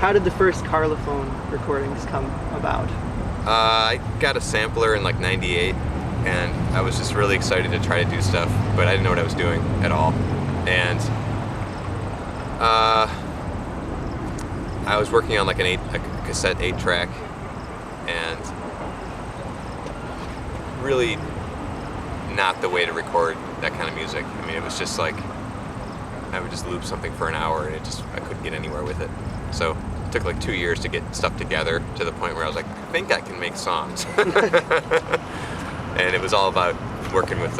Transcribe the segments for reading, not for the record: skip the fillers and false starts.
How did the first Carlophone recordings come about? I got a sampler in like '98, and I was just really excited to try to do stuff, but I didn't know what I was doing at all. And I was working on like a cassette 8-track, and really not the way to record that kind of music. I mean, it was just like I would just loop something for an hour, and I couldn't get anywhere with it. So it took like 2 years to get stuff together to the point where I was like, I think I can make songs. And it was all about working with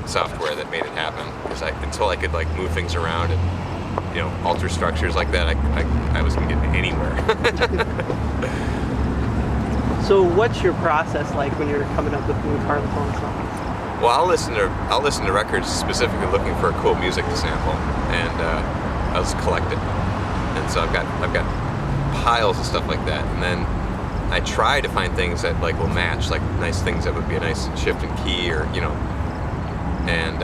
software that made it happen. Because until I could like move things around and alter structures like that, I wasn't getting anywhere. So what's your process like when you're coming up with new Carlophone songs? Well, I'll listen to records specifically looking for cool music to sample, and I'll just collect it. And so I've got piles of stuff like that, and then I try to find things that like will match, like nice things that would be a nice shift in key, or and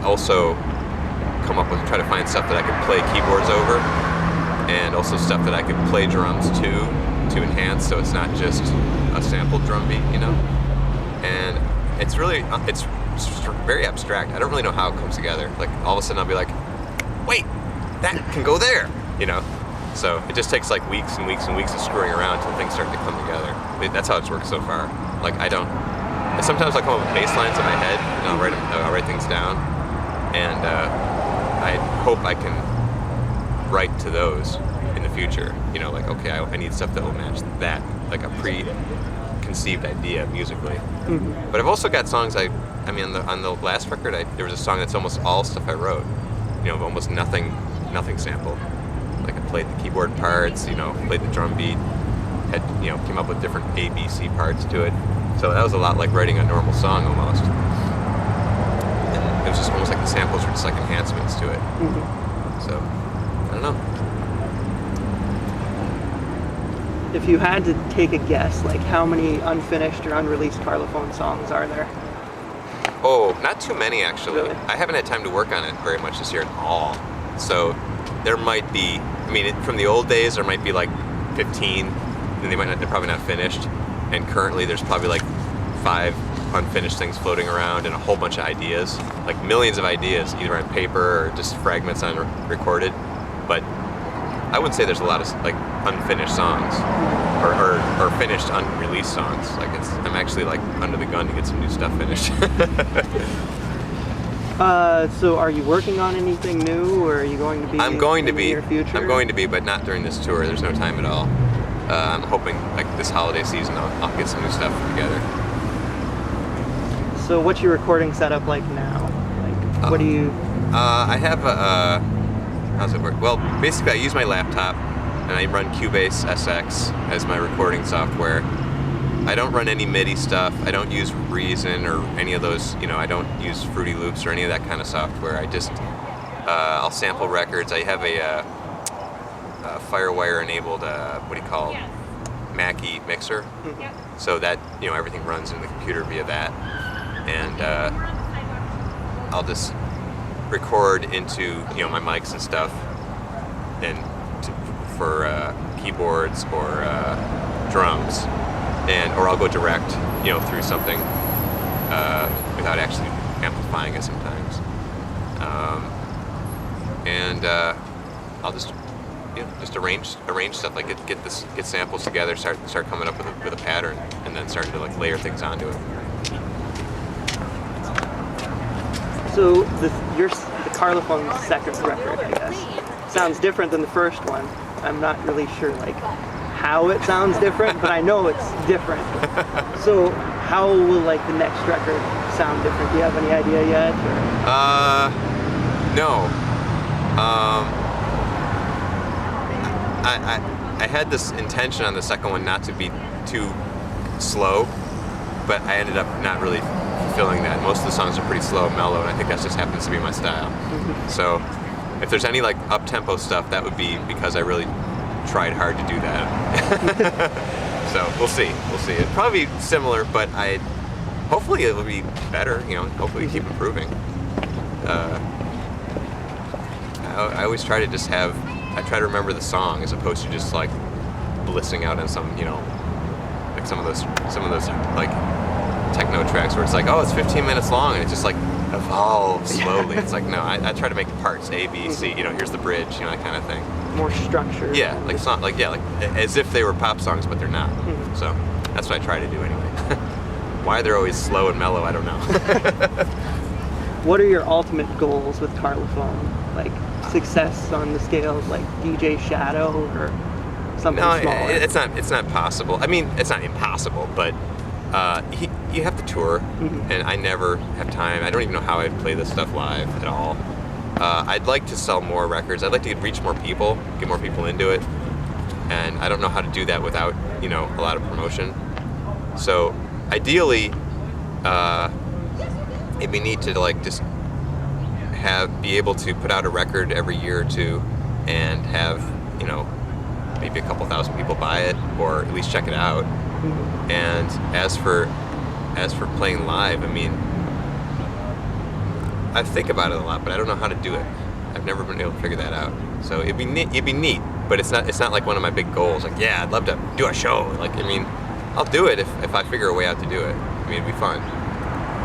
also try to find stuff that I could play keyboards over, and also stuff that I could play drums to enhance, so it's not just a sampled drum beat, And it's very abstract. I don't really know how it comes together. Like all of a sudden I'll be like, wait, that can go there, So it just takes like weeks and weeks and weeks of screwing around until things start to come together. That's how it's worked so far. Like sometimes I'll come up with bass lines in my head, and I'll write things down, and I hope I can write to those in the future. Like, okay, I need stuff that will match that, like a preconceived idea musically. Mm-hmm. But I've also got songs. On the last record, there was a song that's almost all stuff I wrote. Almost nothing sampled. Like I played the keyboard parts, played the drum beat, came up with different A, B, C parts to it. So that was a lot like writing a normal song almost. And it was just almost like the samples were just like enhancements to it. Mm-hmm. So, I don't know. If you had to take a guess, like how many unfinished or unreleased Carlophone songs are there? Oh, not too many actually. Really? I haven't had time to work on it very much this year at all. So there might be, from the old days, there might be like 15, and they're probably not finished. And currently there's probably like 5 unfinished things floating around, and a whole bunch of ideas, like millions of ideas, either on paper or just fragments recorded. But I wouldn't say there's a lot of like unfinished songs or finished unreleased songs. Like I'm actually like under the gun to get some new stuff finished. So are you working on anything new, or are you going to be? I'm going to be. In the near future? I'm going to be, but not during this tour. There's no time at all. I'm hoping like this holiday season I'll get some new stuff together. So what's your recording setup like now? Like what do you? I have a. How's it work? Well, basically I use my laptop, and I run Cubase SX as my recording software. I don't run any MIDI stuff. I don't use Reason or any of those, I don't use Fruity Loops or any of that kind of software. I just, I'll sample records. I have a FireWire enabled, Mackie mixer. Mm-hmm. So that, everything runs in the computer via that. And I'll just record into, my mics and stuff, and for keyboards or drums. Or I'll go direct, through something without actually amplifying it sometimes. I'll just arrange stuff, like get samples together, start coming up with a pattern, and then start to like layer things onto it. So the Carlophone's second record, I guess, sounds different than the first one. I'm not really sure like how it sounds different, but I know it's different. So how will like the next record sound different? Do you have any idea yet? Or? No. I had this intention on the second one not to be too slow, but I ended up not really fulfilling that. Most of the songs are pretty slow and mellow, and I think that just happens to be my style. Mm-hmm. So if there's any like up-tempo stuff, that would be because I really tried hard to do that. So we'll see. It'll probably be similar, but hopefully it will be better. Hopefully keep improving. I always try to just have I try to remember the song as opposed to just like blissing out on some, like some of those like techno tracks where it's like, oh, it's 15 minutes long and it just like evolves slowly. It's like, no, I try to make parts A, B, C. Here's the bridge, that kind of thing. More structured. Yeah, like as if they were pop songs, but they're not. So that's what I try to do anyway. Why they're always slow and mellow, I don't know. What are your ultimate goals with Carlophone? Like success on the scale of like DJ Shadow or something smaller? No, it's not possible. I mean, it's not impossible, but you have to tour, and I never have time. I don't even know how I'd play this stuff live at all. I'd like to sell more records. I'd like to reach more people, get more people into it, and I don't know how to do that without a lot of promotion. So ideally, it'd be neat to like just be able to put out a record every year or two, and have maybe a couple thousand people buy it or at least check it out. And as for playing live, I mean, I think about it a lot, but I don't know how to do it. I've never been able to figure that out. So it'd be neat, but it's not like one of my big goals. Like, yeah, I'd love to do a show. Like, I mean, I'll do it if I figure a way out to do it. I mean, it'd be fun.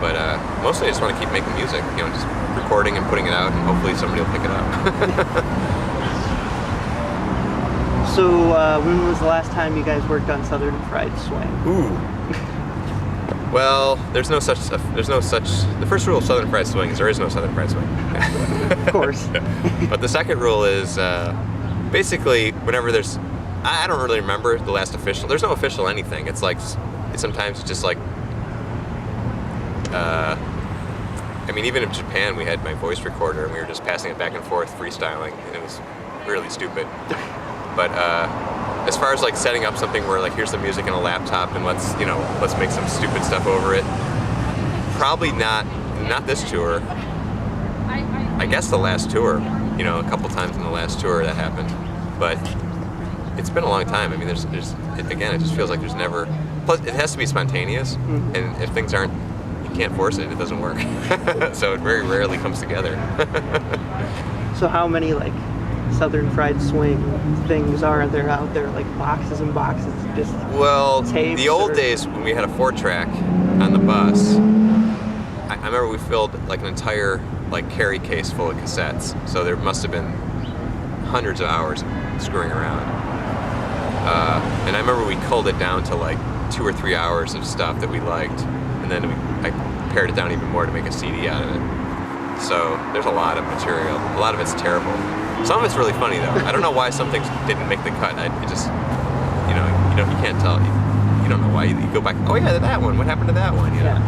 But mostly I just want to keep making music, just recording and putting it out, and hopefully somebody will pick it up. So when was the last time you guys worked on Southern Fried Swing? Ooh. Well, there's no such. The first rule of Southern Fried Swing is there is no Southern Fried Swing. Of course. But the second rule is basically whenever there's. I don't really remember the last official. There's no official anything. It's like sometimes it's just like. I mean, even in Japan, we had my voice recorder and we were just passing it back and forth, freestyling, and it was really stupid. But as far as like setting up something where like here's the music in a laptop and let's make some stupid stuff over it, probably not this tour. I guess the last tour, a couple times in the last tour that happened, but it's been a long time. I mean, again, it just feels like there's never. Plus, it has to be spontaneous, and if things aren't, you can't force it. It doesn't work. So it very rarely comes together. So how many like Southern Fried Swing things are there out there? Like boxes and boxes, just tapes, the old days when we had a 4-track on the bus, I remember we filled like an entire like carry case full of cassettes. So there must have been hundreds of hours screwing around. And I remember we culled it down to like 2 or 3 hours of stuff that we liked, and then I pared it down even more to make a CD out of it. So there's a lot of material. A lot of it's terrible. Some of it's really funny though. I don't know why some things didn't make the cut. It just, you can't tell. You don't know why. You go back. Oh yeah, that one. What happened to that one? Yeah.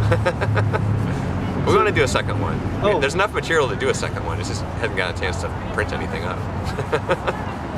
We want to do a second one. Oh. There's enough material to do a second one. It just hasn't got a chance to print anything up.